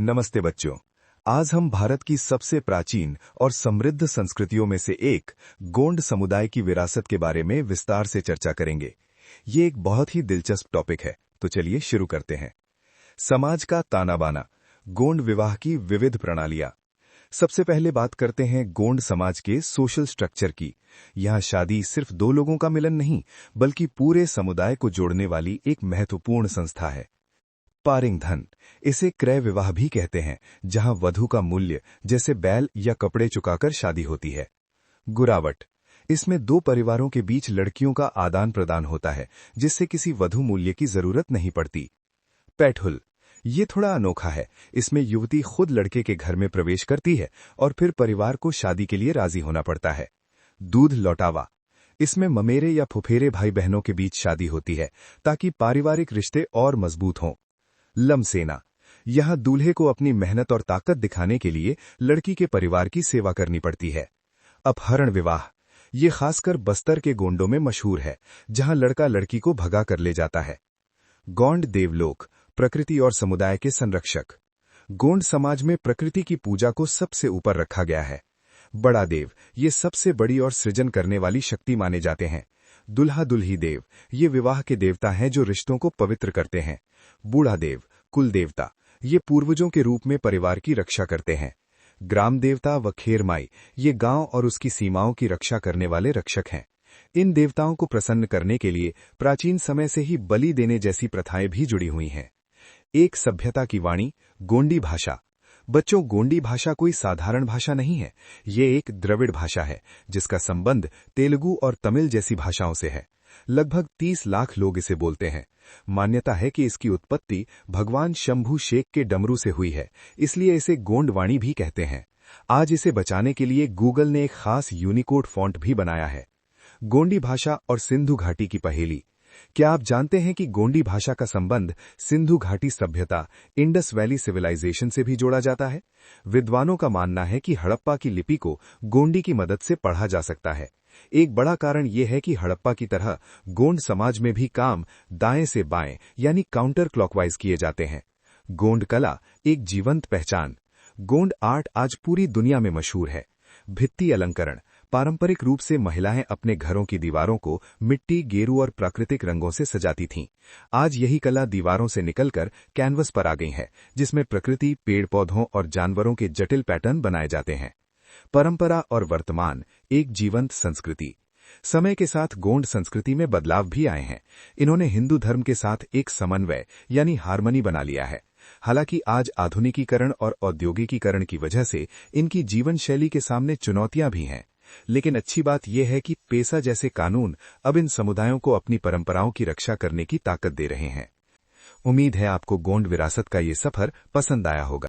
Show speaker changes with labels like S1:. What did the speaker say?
S1: नमस्ते बच्चों। आज हम भारत की सबसे प्राचीन और समृद्ध संस्कृतियों में से एक गोंड समुदाय की विरासत के बारे में विस्तार से चर्चा करेंगे। ये एक बहुत ही दिलचस्प टॉपिक है, तो चलिए शुरू करते हैं। समाज का ताना बाना, गोंड विवाह की विविध प्रणालियां। सबसे पहले बात करते हैं गोंड समाज के सोशल स्ट्रक्चर की। यहाँ शादी सिर्फ दो लोगों का मिलन नहीं, बल्कि पूरे समुदाय को जोड़ने वाली एक महत्वपूर्ण संस्था है। पारिंग धन, इसे क्रय विवाह भी कहते हैं, जहां वधु का मूल्य जैसे बैल या कपड़े चुकाकर शादी होती है। गुरावट, इसमें दो परिवारों के बीच लड़कियों का आदान प्रदान होता है, जिससे किसी वधु मूल्य की जरूरत नहीं पड़ती। पैठुल, ये थोड़ा अनोखा है। इसमें युवती खुद लड़के के घर में प्रवेश करती है और फिर परिवार को शादी के लिए राजी होना पड़ता है। दूध लौटावा, इसमें ममेरे या फुफेरे भाई बहनों के बीच शादी होती है ताकि पारिवारिक रिश्ते और मजबूत हों। लमसेना, यहां दूल्हे को अपनी मेहनत और ताकत दिखाने के लिए लड़की के परिवार की सेवा करनी पड़ती है। अपहरण विवाह, ये खासकर बस्तर के गोंडों में मशहूर है, जहां लड़का लड़की को भगा कर ले जाता है। गोंड देवलोक, प्रकृति और समुदाय के संरक्षक। गोंड समाज में प्रकृति की पूजा को सबसे ऊपर रखा गया है। बड़ा देव, ये सबसे बड़ी और सृजन करने वाली शक्ति माने जाते हैं। दुल्हा दुल्ही देव, ये विवाह के देवता हैं जो रिश्तों को पवित्र करते हैं। बूढ़ा देव, कुल देवता, ये पूर्वजों के रूप में परिवार की रक्षा करते हैं। ग्राम देवता व खेरमाई, ये गांव और उसकी सीमाओं की रक्षा करने वाले रक्षक हैं। इन देवताओं को प्रसन्न करने के लिए प्राचीन समय से ही बलि देने जैसी प्रथाएं भी जुड़ी हुई हैं। एक सभ्यता की वाणी, गोंडी भाषा। बच्चों, गोंडी भाषा कोई साधारण भाषा नहीं है। ये एक द्रविड़ भाषा है, जिसका संबंध तेलुगु और तमिल जैसी भाषाओं से है। लगभग 30 लाख लोग इसे बोलते हैं। मान्यता है कि इसकी उत्पत्ति भगवान शंभू शेख के डमरू से हुई है, इसलिए इसे गोंड वाणी भी कहते हैं। आज इसे बचाने के लिए गूगल ने एक खास यूनिकोड फॉन्ट भी बनाया है। गोंडी भाषा और सिंधु घाटी की पहेली। क्या आप जानते हैं कि गोंडी भाषा का संबंध सिंधु घाटी सभ्यता, इंडस वैली सिविलाइजेशन से भी जोड़ा जाता है? विद्वानों का मानना है कि हड़प्पा की लिपि को गोंडी की मदद से पढ़ा जा सकता है। एक बड़ा कारण यह है कि हड़प्पा की तरह गोंड समाज में भी काम दाएं से बाएं यानी काउंटर क्लॉकवाइज किए जाते हैं। गोंड कला एक जीवंत पहचान। गोंड आर्ट आज पूरी दुनिया में मशहूर है। भित्ति अलंकरण, पारंपरिक रूप से महिलाएं अपने घरों की दीवारों को मिट्टी, गेरू और प्राकृतिक रंगों से सजाती थीं। आज यही कला दीवारों से निकलकर कैनवस पर आ गई है, जिसमें प्रकृति, पेड़ पौधों और जानवरों के जटिल पैटर्न बनाए जाते हैं। परंपरा और वर्तमान एक जीवंत संस्कृति। समय के साथ गोंड संस्कृति में बदलाव भी आए हैं। इन्होंने हिंदू धर्म के साथ एक समन्वय यानी हार्मनी बना लिया है। हालांकि आज आधुनिकीकरण और औद्योगिकीकरण की वजह से इनकी जीवन शैली के सामने चुनौतियां भी हैं। लेकिन अच्छी बात यह है कि पेसा जैसे कानून अब इन समुदायों को अपनी परंपराओं की रक्षा करने की ताकत दे रहे हैं। उम्मीद है आपको गोंड विरासत का ये सफर पसंद आया होगा।